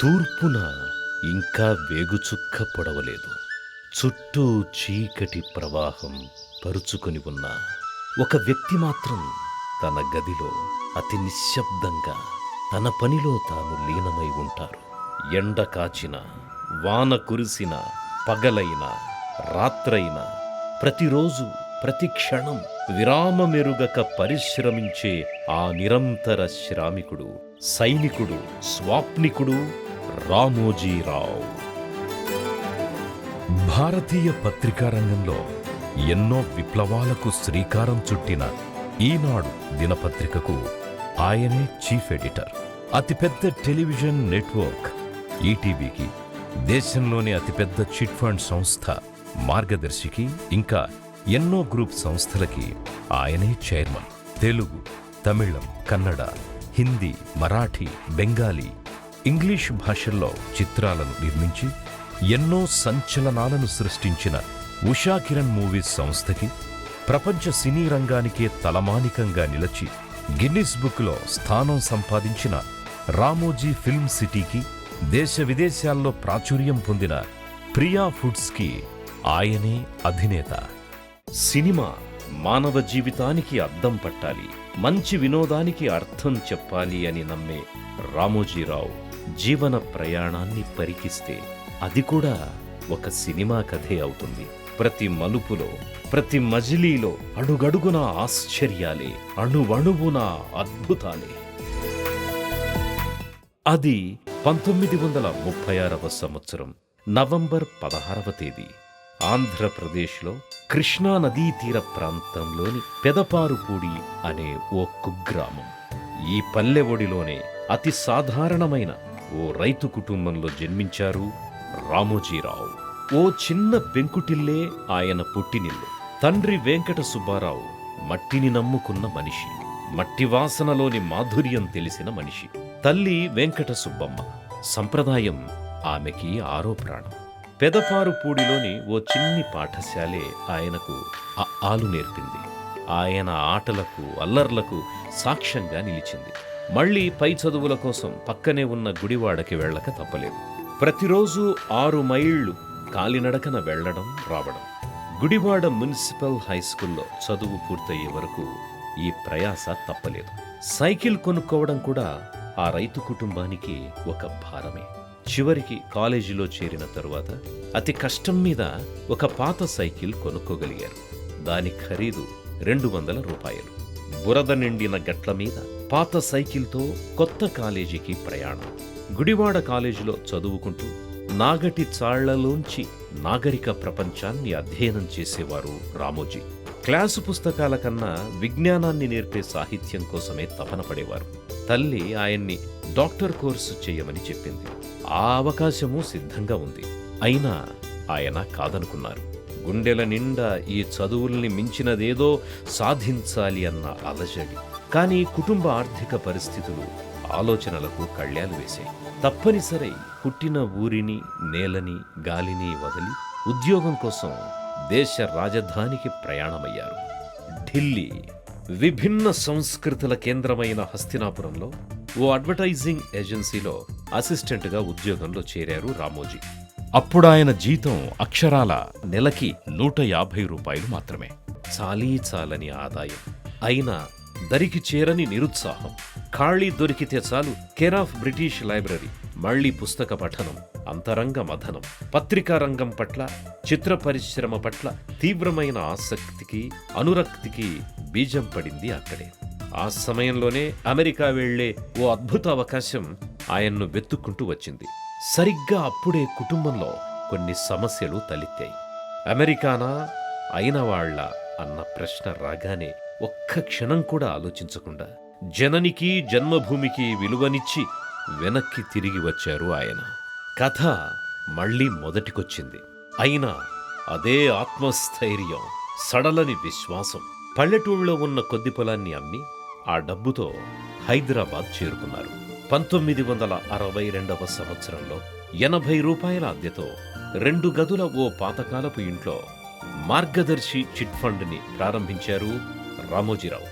తూర్పున ఇంకా వేగుచుక్క పొడవలేదు. చుట్టూ చీకటి ప్రవాహం పరుచుకొని ఉన్న ఒక వ్యక్తి మాత్రం తన గదిలో అతి నిశ్శబ్దంగా తన పనిలో తాను లీనమై ఉంటారు. ఎండ కాచిన, వాన కురిసిన, పగలైన, రాత్రైన, ప్రతిరోజు ప్రతి క్షణం విరామమెరుగక పరిశ్రమించే ఆ నిరంతర శ్రామికుడు, సైనికుడు, స్వాప్నికుడు రామోజీరావు. భారతీయ పత్రికా రంగంలో ఎన్నో విప్లవాలకు శ్రీకారం చుట్టిన ఈనాడు దినపత్రికకు ఆయనే చీఫ్ ఎడిటర్. అతిపెద్ద టెలివిజన్ నెట్వర్క్ ఈటీవీకి, దేశంలోని అతిపెద్ద చిట్ ఫండ్ సంస్థ మార్గదర్శికి, ఇంకా ఎన్నో గ్రూప్ సంస్థలకి ఆయనే చైర్మన్. తెలుగు, తమిళం, కన్నడ, హిందీ, మరాఠీ, బెంగాలీ, ఇంగ్లీష్ భాషల్లో చిత్రాలను నిర్మించి ఎన్నో సంచలనాలను సృష్టించిన ఉషా కిరణ్ మూవీస్ సంస్థకి, ప్రపంచ సినీ రంగానికే తలమానికంగా నిలచి గిన్నిస్ బుక్లో స్థానం సంపాదించిన రామోజీ ఫిల్మ్ సిటీకి, దేశ విదేశాల్లో ప్రాచుర్యం పొందిన ప్రియా ఫుడ్స్కి ఆయనే అధినేత. సినిమా మానవ జీవితానికి అద్దం పట్టాలి, మంచి వినోదానికి అర్థం చెప్పాలి అని నమ్మే రామోజీరావు జీవన ప్రయాణాన్ని పరికిస్తే అది కూడా ఒక సినిమా కథే అవుతుంది. ప్రతి మలుపులో, ప్రతి మజిలీలో అడుగడుగునా ఆశ్చర్యాలే, అణువణువున అద్భుతాలే. అది 1936వ సంవత్సరం నవంబర్ 16వ తేదీ ఆంధ్రప్రదేశ్లో కృష్ణా నదీ తీర ప్రాంతంలోని పెదపారుపూడి అనే ఓ కుగ్రామం. ఈ పల్లె ఒడిలోనే అతి సాధారణమైన ఓ రైతు కుటుంబంలో జన్మించారు రామోజీరావు. ఓ చిన్న పెంకుటిల్లే ఆయన పుట్టినిల్లు. తండ్రి వెంకట సుబ్బారావు మట్టిని నమ్ముకున్న మనిషి, మట్టి వాసనలోని మాధుర్యం తెలిసిన మనిషి. తల్లి వెంకట సుబ్బమ్మ. సంప్రదాయం ఆమెకి ఆరో ప్రాణం. పెదపారుపూడిలోని ఓ చిన్ని పాఠశాలే ఆయనకు ఆలు నేర్పింది. ఆయన ఆటలకు, అల్లర్లకు సాక్ష్యంగా నిలిచింది. మళ్లీ పై చదువుల కోసం పక్కనే ఉన్న గుడివాడకి వెళ్ళక తప్పలేదు. ప్రతిరోజు 6 మైళ్లు కాలినడకన వెళ్లడం రావడం. గుడివాడ మున్సిపల్ హైస్కూల్లో చదువు పూర్తయ్యే వరకు ఈ ప్రయాస తప్పలేదు. సైకిల్ కొనుక్కోవడం కూడా ఆ రైతు కుటుంబానికి ఒక భారమే. చివరికి కాలేజీలో చేరిన తరువాత అతి కష్టం మీద ఒక పాత సైకిల్ కొనుక్కోగలిగారు. దాని ఖరీదు 200 రూపాయలు. బురద నిండిన గట్ల మీద పాత సైకిల్తో కొత్త కాలేజీకి ప్రయాణం. గుడివాడ కాలేజీలో చదువుకుంటూ నాగటి చాళ్లలోంచి నాగరిక ప్రపంచాన్ని అధ్యయనం చేసేవారు రామోజీ. క్లాసు పుస్తకాల కన్నా విజ్ఞానాన్ని నేర్పే సాహిత్యం కోసమే తపన పడేవారు. తల్లి ఆయన్ని డాక్టర్ కోర్సు చేయమని చెప్పింది. ఆ అవకాశము సిద్ధంగా ఉంది. అయినా ఆయన కాదనుకున్నారు. గుండెల నిండా ఈ చదువుల్ని మించినదేదో సాధించాలి అన్న అలజడి. కానీ కుటుంబ ఆర్థిక పరిస్థితులు ఆలోచనలకు కళ్యాలు వేశాయి. తప్పనిసరి పుట్టిన ఊరిని, నేలని, గాలిని వదిలి ఉద్యోగం కోసం దేశ రాజధానికి ప్రయాణమయ్యారు. ఢిల్లీ. విభిన్న సంస్కృతుల కేంద్రమైన హస్తినాపురంలో ఓ అడ్వర్టైజింగ్ ఏజెన్సీలో అసిస్టెంట్గా ఉద్యోగంలో చేరారు రామోజీ. అప్పుడాయన జీతం అక్షరాల నెలకి 150 రూపాయలు మాత్రమే. చాలీ చాలని ఆదాయం. అయినా దరికి చేరని నిరుత్సాహం. ఖాళీ దొరికితే చాలు కేర్ ఆఫ్ బ్రిటిష్ లైబ్రరీ, మళ్లీ పుస్తక పఠనం, అంతరంగ మథనం. పత్రికా రంగం పట్ల, చిత్ర పరిశ్రమ పట్ల తీవ్రమైన ఆసక్తికి, అనురక్తికి బీజం పడింది అక్కడే. ఆ సమయంలోనే అమెరికా వెళ్లే ఓ అద్భుత అవకాశం ఆయన్ను వెతుక్కుంటూ వచ్చింది. సరిగ్గా అప్పుడే కుటుంబంలో కొన్ని సమస్యలు తలెత్తాయి. అమెరికానా, అయిన వాళ్ళ అన్న ప్రశ్న రాగానే ఒక్క క్షణం కూడా ఆలోచించకుండా జననికి, జన్మభూమికి విలువనిచ్చి వెనక్కి తిరిగి వచ్చారు ఆయన. కథ మళ్లీ మొదటికొచ్చింది. అయినా అదే ఆత్మస్థైర్యం, సడలని విశ్వాసం. పల్లెటూళ్ళలో ఉన్న కొద్ది పొలాన్ని అమ్మి ఆ డబ్బుతో హైదరాబాద్ చేరుకున్నారు. 1962వ సంవత్సరంలో 80 రూపాయల అద్దెతో 2 గదుల ఓ పాతకాలపు ఇంట్లో మార్గదర్శి చిట్ ఫండ్ని ప్రారంభించారు రామోజీరావు.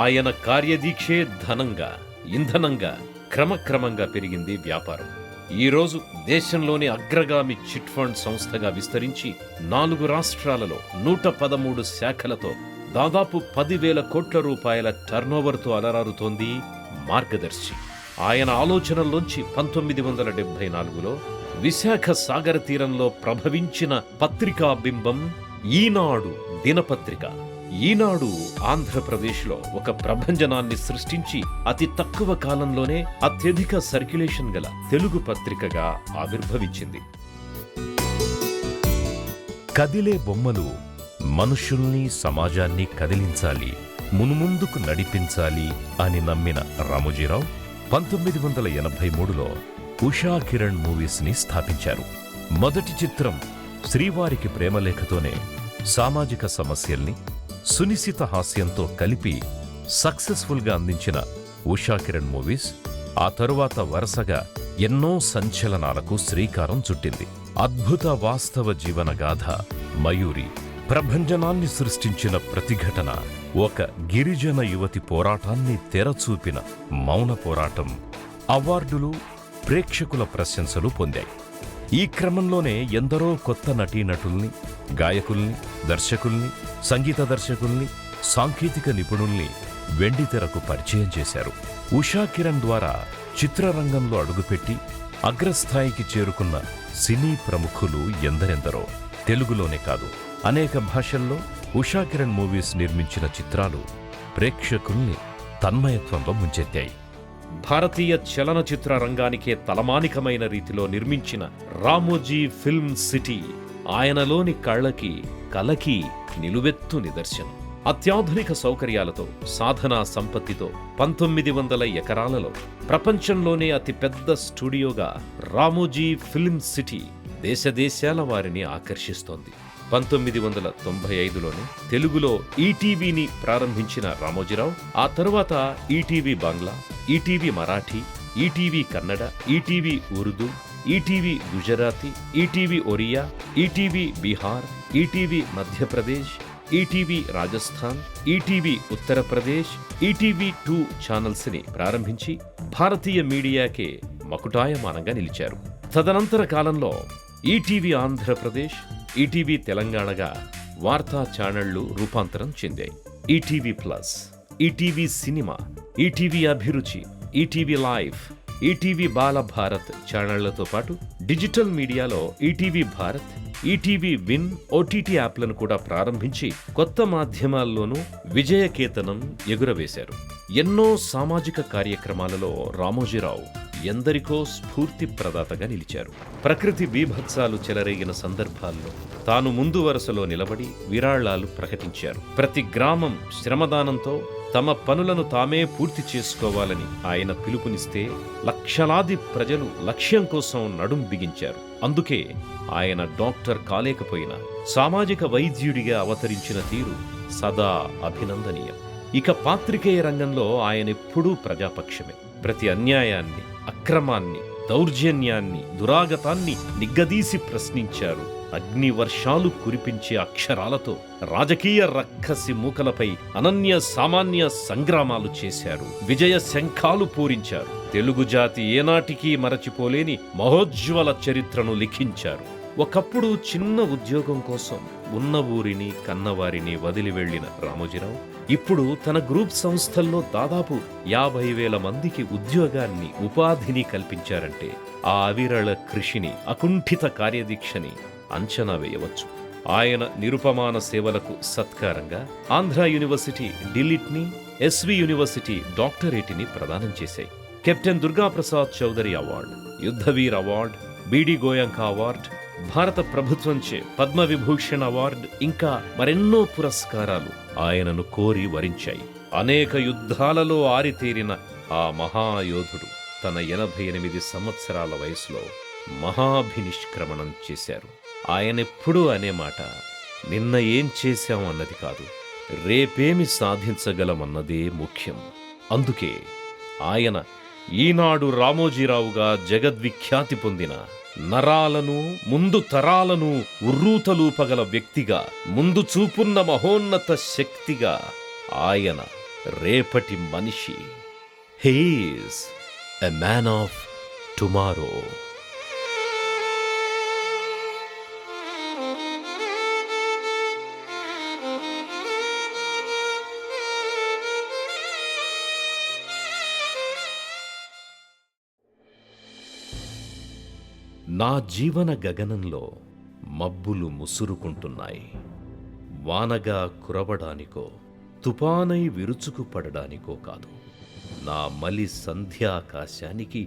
ఆయన కార్యదీక్షే ధనంగా, ఇంధనంగా క్రమక్రమంగా పెరిగింది వ్యాపారం. ఈరోజు దేశంలోని అగ్రగామి చిట్ ఫండ్ సంస్థగా విస్తరించి 4 రాష్ట్రాలలో 113 శాఖలతో దాదాపు 10,000 కోట్ల రూపాయల టర్నోవర్తో అలరారుతోంది మార్గదర్శి. ఆయన ఆలోచనల్లోంచి 1974లో విశాఖ సాగర తీరంలో ప్రభవించిన పత్రికా బింబం ఈనాడు దినపత్రిక. ఈనాడు ఆంధ్రప్రదేశ్లో ఒక ప్రభంజనాన్ని సృష్టించి అతి తక్కువ కాలంలోనే అత్యధిక సర్క్యులేషన్ గల తెలుగు పత్రికగా ఆవిర్భవించింది. కదిలే బొమ్మలు మనుషుల్ని, సమాజాన్ని కదిలించాలి, మున్ముందుకు నడిపించాలి అని నమ్మిన రామోజీరావు 1983లో ఉషా కిరణ్ మూవీస్ని స్థాపించారు. మొదటి చిత్రం శ్రీవారికి ప్రేమలేఖతోనే సామాజిక సమస్యల్ని సునిశిత హాస్యంతో కలిపి సక్సెస్ఫుల్గా అందించిన ఉషా కిరణ్ మూవీస్ ఆ తరువాత వరుసగా ఎన్నో సంచలనాలకు శ్రీకారం చుట్టింది. అద్భుత వాస్తవ జీవనగాథ మయూరి, ప్రభంజనాన్ని సృష్టించిన ప్రతిఘటన, ఒక గిరిజన యువతి పోరాటాన్ని తెరచూపిన మౌన పోరాటం అవార్డులు, ప్రేక్షకుల ప్రశంసలు పొందాయి. ఈ క్రమంలోనే ఎందరో కొత్త నటీనటుల్ని, గాయకుల్ని, దర్శకుల్ని, సంగీత దర్శకుల్ని, సాంకేతిక నిపుణుల్ని వెండితెరకు పరిచయం చేశారు. ఉషా కిరణ్ ద్వారా చిత్రరంగంలో అడుగుపెట్టి అగ్రస్థాయికి చేరుకున్న సినీ ప్రముఖులు ఎందరెందరో. తెలుగులోనే కాదు, అనేక భాషల్లో ఉషా కిరణ్ మూవీస్ నిర్మించిన చిత్రాలు ప్రేక్షకుల్ని తన్మయత్వంలో ముంచెత్తాయి. భారతీయ చలనచిత్ర రంగానికే తలమానికమైన రీతిలో నిర్మించిన రామోజీ ఫిల్మ్ సిటీ ఆయనలోని కళకి నిలువెత్తు నిదర్శనం. అత్యాధునిక సౌకర్యాలతో, సాధనా సంపత్తితో 1900 ఎకరాలలో ప్రపంచంలోనే అతిపెద్ద స్టూడియోగా రామోజీ ఫిల్మ్ సిటీ దేశదేశాల వారిని ఆకర్షిస్తోంది. 1995లోనే తెలుగులో ఈటీవీని ప్రారంభించిన రామోజీరావు ఆ తరువాత ETV Bangla, ETV Marathi, ETV Kannada, ETV Urdu, ETV Gujarati, ETV Oriya, ETV Bihar, ETV Madhya Pradesh, ETV Rajasthan, ETV Uttar Pradesh, ETV 2 ఛానల్స్ని ప్రారంభించి భారతీయ మీడియాకే మకుటాయమానంగా నిలిచారు. తదనంతర కాలంలో ఈటీవీ ఆంధ్రప్రదేశ్, ఈటీవీ తెలంగాణగా వార్తా ఛానళ్లు రూపాంతరం చెందాయి. ETV plus, ETV cinema, ETV అభిరుచి, ఈటీవీ లైవ్, ఈటీవీ బాలభారత్ ఛానళ్లతో పాటు డిజిటల్ మీడియాలో ETV Bharat, ETV win OTT యాప్లను కూడా ప్రారంభించి కొత్త మాధ్యమాల్లోనూ విజయకేతనం ఎగురవేశారు. ఎన్నో సామాజిక కార్యక్రమాలలో రామోజీరావు ఎందరికో స్ఫూర్తి ప్రదాతగా నిలిచారు. ప్రకృతి బీభత్సాలు చెలరేగిన సందర్భాల్లో తాను ముందు వరుసలో నిలబడి విరాళాలు ప్రకటించారు. ప్రతి గ్రామం శ్రమదానంతో తమ పనులను తామే పూర్తి చేసుకోవాలని ఆయన పిలుపునిస్తే లక్షలాది ప్రజలు లక్ష్యం కోసం నడుం బిగించారు. అందుకే ఆయన డాక్టర్ కాలేకపోయినా సామాజిక వైద్యుడిగా అవతరించిన తీరు సదా అభినందనీయం. ఇక పాత్రికేయ రంగంలో ఆయనెప్పుడూ ప్రజాపక్షమే. ప్రతి అన్యాయాన్ని, అక్రమాన్ని, దౌర్జన్యాన్ని, దురాగతాన్ని నిగ్గదీసి ప్రశ్నించారు. అగ్ని వర్షాలు కురిపించే అక్షరాలతో రాజకీయ రక్కసి మూకలపై అనన్య సామాన్య సంగ్రామాలు చేశారు. విజయ శంఖాలు పూరించారు. తెలుగు జాతి ఏనాటికీ మరచిపోలేని మహోజ్వల చరిత్రను లిఖించారు. ఒకప్పుడు చిన్న ఉద్యోగం కోసం ఉన్న ఊరిని, కన్నవారిని వదిలి వెళ్లిన రామోజీరావు ఇప్పుడు తన గ్రూప్ సంస్థల్లో దాదాపు 50,000 మందికి ఉద్యోగాన్ని, ఉపాధిని కల్పించారంటే ఆ అవిరళ కృషిని, అకుంఠిత కార్యదీక్షని అంచనా వేయవచ్చు. ఆయన నిరుపమాన సేవలకు సత్కారంగా ఆంధ్ర యూనివర్సిటీ డిలిట్ని, ఎస్వి యూనివర్సిటీ డాక్టరేట్ని ప్రదానం చేశాయి. Captain Durgaprasad Chowdary award, Yudhveer award, BD Goenka award, భారత ప్రభుత్వంచే పద్మవిభూషణ్ అవార్డు, ఇంకా మరెన్నో పురస్కారాలు ఆయనను కోరి వరించాయి. అనేక యుద్ధాలలో ఆరితేరిన ఆ మహాయోధుడు తన 88 సంవత్సరాల వయసులో మహాభినిష్క్రమణం చేశారు. ఆయనెప్పుడూ అనే మాట నిన్న ఏం చేశాం అన్నది కాదు, రేపేమి సాధించగలమన్నదే ముఖ్యం. అందుకే ఆయన ఈనాడు రామోజీరావుగా జగద్విఖ్యాతి పొందిన, నరాలను, ముందు తరాలను ఉర్రూతలూపగల వ్యక్తిగా, ముందు చూపున్న మహోన్నత శక్తిగా ఆయన రేపటి మనిషి. He is a man of tomorrow. నా జీవన గగనంలో మబ్బులు ముసురుకుంటున్నాయి. వానగా కురవడానికో తుపానై విరుచుకుపడడానికో కాదు, నా మలి సంధ్యాకాశానికి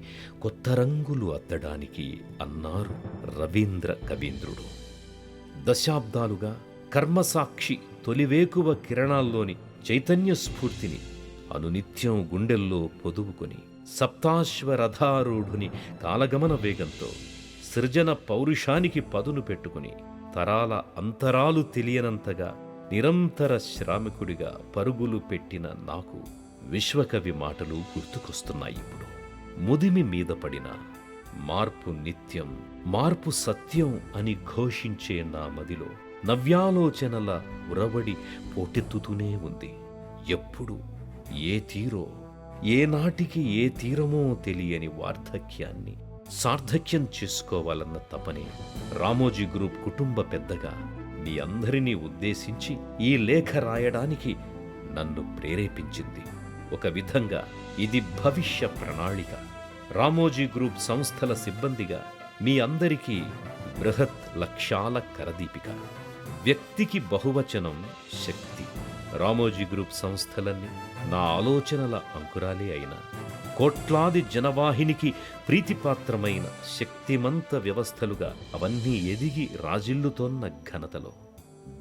కొత్త రంగులు అద్దడానికి అన్నారు రవీంద్ర కవీంద్రుడు. దశాబ్దాలుగా కర్మసాక్షి తొలివేకువ కిరణాల్లోని చైతన్య స్ఫూర్తిని అనునిత్యం గుండెల్లో పొదువుకొని సప్తాశ్వరథారూఢుని కాలగమన వేగంతో సృజన పౌరుషానికి పదును పెట్టుకుని తరాల అంతరాలు తెలియనంతగా నిరంతర శ్రామికుడిగా పరుగులు పెట్టిన నాకు విశ్వకవి మాటలు గుర్తుకొస్తున్నాయి. ఇప్పుడు ముదిమి మీద పడిన మార్పు నిత్యం, మార్పు సత్యం అని ఘోషించే నా మదిలో నవ్యాలోచనల ఉరవడి పోటెత్తుతూనే ఉంది. ఎప్పుడు ఏ తీరో, ఏనాటికి ఏ తీరమో తెలియని వార్ధక్యాన్ని సార్థక్యం చేసుకోవాలన్న తపనే రామోజీ గ్రూప్ కుటుంబ పెద్దగా మీ అందరినీ ఉద్దేశించి ఈ లేఖ రాయడానికి నన్ను ప్రేరేపించింది. ఒక విధంగా ఇది భవిష్య ప్రణాళిక. రామోజీ గ్రూప్ సంస్థల సిబ్బందిగా మీ అందరికీ బృహత్ లక్ష్యాల కరదీపిక. వ్యక్తికి బహువచనం శక్తి. రామోజీ గ్రూప్ సంస్థలన్నీ నా ఆలోచనల అంకురాలే అయినా కోట్లాది జనవాహినికి ప్రీతిపాత్రమైన శక్తిమంత వ్యవస్థలుగా అవన్నీ ఎదిగి రాజిల్లుతోన్న ఘనతలో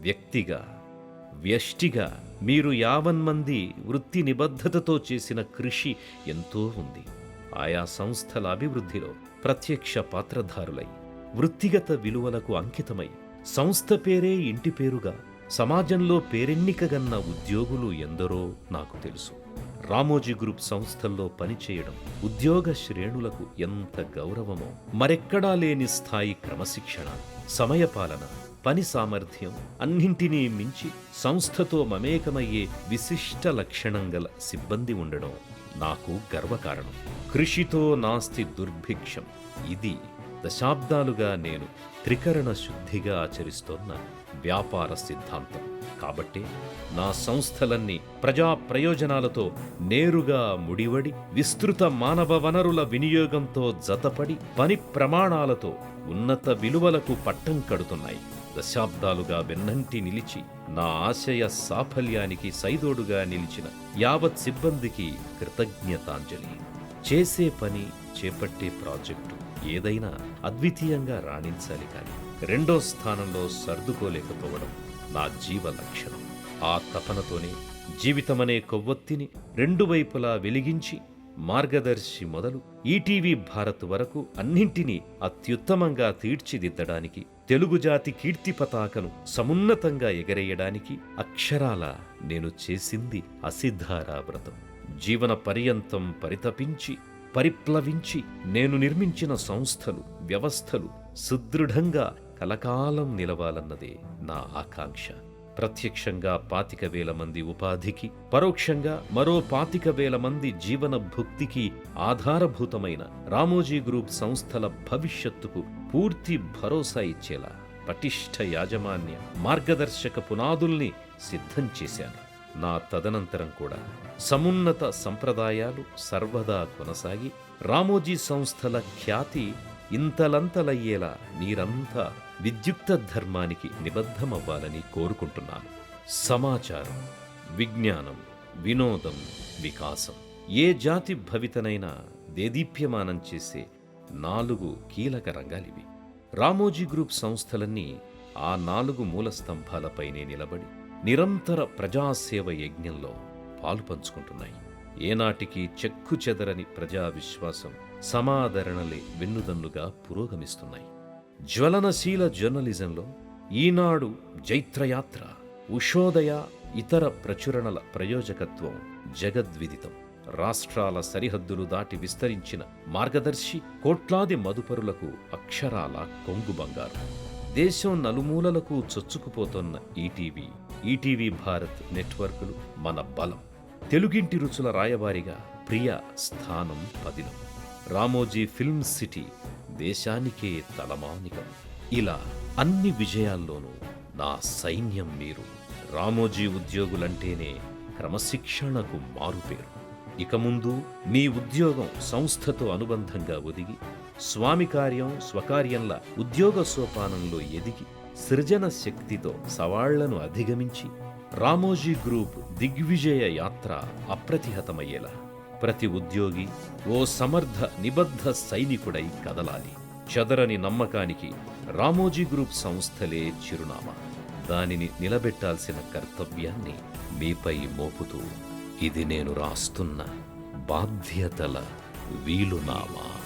వ్యక్తిగా, వ్యష్టిగా మీరు 50 మంది వృత్తి నిబద్ధతతో చేసిన కృషి ఎంతో ఉంది. ఆయా సంస్థల అభివృద్ధిలో ప్రత్యక్ష పాత్రధారులై వృత్తిగత విలువలకు అంకితమై సంస్థ పేరే ఇంటి పేరుగా సమాజంలో పేరెన్నికగన్న ఉద్యోగులు ఎందరో నాకు తెలుసు. రామోజీ గ్రూప్ సంస్థల్లో పనిచేయడం ఉద్యోగ శ్రేణులకు ఎంత గౌరవమో, మరెక్కడా లేని స్థాయి క్రమశిక్షణ, సమయపాలన, పని సామర్థ్యం అన్నింటినీ మించి సంస్థతో మమేకమయ్యే విశిష్ట లక్షణం గల సిబ్బంది ఉండడం నాకు గర్వకారణం. కృషితో నాస్తి దుర్భిక్షం. ఇది దశాబ్దాలుగా నేను త్రికరణ శుద్ధిగా ఆచరిస్తోన్న వ్యాపార సిద్ధాంతం. కాబట్టి నా సంస్థలన్నీ ప్రజా ప్రయోజనాలతో నేరుగా ముడివడి విస్తృత మానవ వనరుల వినియోగంతో జతపడి పని ప్రమాణాలతో ఉన్నత విలువలకు పట్టం కడుతున్నాయి. దశాబ్దాలుగా వెన్నంటి నిలిచి నా ఆశయ సాఫల్యానికి సైదోడుగా నిలిచిన యావత్ సిబ్బందికి కృతజ్ఞతాంజలి. చేసే పని, చేపట్టే ప్రాజెక్టు ఏదైనా అద్వితీయంగా రాణించాలి, కానీ రెండో స్థానంలో సర్దుకోలేకపోవడం నా జీవ లక్షణం. ఆ తపనతోనే జీవితమనే కొవ్వొత్తిని రెండు వైపులా వెలిగించి మార్గదర్శి మొదలు ఈటీవీ భారత్ వరకు అన్నింటినీ అత్యుత్తమంగా తీర్చిదిద్దడానికి, తెలుగు జాతి కీర్తి పతాకను సమున్నతంగా ఎగరేయడానికి అక్షరాల నేను చేసింది అసిద్ధారా వ్రతం. జీవన పర్యంతం పరితపించి పరిప్లవించి నేను నిర్మించిన సంస్థలు, వ్యవస్థలు సుదృఢంగా కలకాలం నిలవాలన్నదే నా ఆకాంక్ష. ప్రత్యక్షంగా 25,000 మంది ఉపాధికి, పరోక్షంగా మరో 25,000 మంది జీవన భుక్తికి ఆధారభూతమైన రామోజీ గ్రూప్ సంస్థల భవిష్యత్తుకు పూర్తి భరోసా ఇచ్చేలా పటిష్ట యాజమాన్య మార్గదర్శక పునాదుల్ని సిద్ధం చేశాను. నా తదనంతరం కూడా సమున్నత సంప్రదాయాలు సర్వదా కొనసాగి రామోజీ సంస్థల ఖ్యాతి ఇంతలంతలయ్యేలా మీరంతా విద్యుక్త ధర్మానికి నిబద్ధమవ్వాలని కోరుకుంటున్నాను. సమాచారం, విజ్ఞానం, వినోదం, వికాసం ఏ జాతి భవితనైనా దేదీప్యమానం చేసే 4 కీలక రంగాలివి. రామోజీ గ్రూప్ సంస్థలన్నీ ఆ 4 మూల స్తంభాలపైనే నిలబడి నిరంతర ప్రజాసేవ యజ్ఞంలో పాలు పంచుకుంటున్నాయి. ఏనాటికి చెక్కు చెదరని ప్రజా విశ్వాసం, సమాదరణలే వెన్నుదన్నుగా పురోగమిస్తున్నాయి. జ్వలనశీల జర్నలిజంలో ఈనాడు, జైత్రయాత్ర, ఉషోదయ, ఇతర ప్రచురణల ప్రయోజకత్వం జగద్విదితం. రాష్ట్రాల సరిహద్దులు దాటి విస్తరించిన మార్గదర్శి కోట్లాది మదుపరులకు అక్షరాల కొంగు బంగారు. దేశం నలుమూలలకు చొచ్చుకుపోతున్న ఈటీవీ భారత్ నెట్వర్కులు మన బలం. తెలుగింటి రుచుల రాయబారిగా ప్రియ స్థానం పదిలం. రామోజీ ఫిల్మ్ సిటీ దేశానికే తలమానికం. ఇలా అన్ని విజయాల్లోనూ నా సైన్యం మీరు. రామోజీ ఉద్యోగులంటేనే క్రమశిక్షణకు మారుపేరు. ఇక ముందు మీ ఉద్యోగం సంస్థతో అనుబంధంగా ఒదిగి స్వామి కార్యం స్వకార్యంలా ఉద్యోగ సోపానంలో ఎదిగి సృజన శక్తితో సవాళ్లను అధిగమించి రామోజీ గ్రూప్ దిగ్విజయ యాత్ర అప్రతిహతమయ్యేలా ప్రతి ఉద్యోగి ఓ సమర్థ నిబద్ధ సైనికుడై కదలాలి. చెదరని నమ్మకానికి రామోజీ గ్రూప్ సంస్థలే చిరునామా. దానిని నిలబెట్టాల్సిన కర్తవ్యాన్ని మీపై మోపుతూ ఇది నేను రాస్తున్న బాధ్యతల వీలునామా.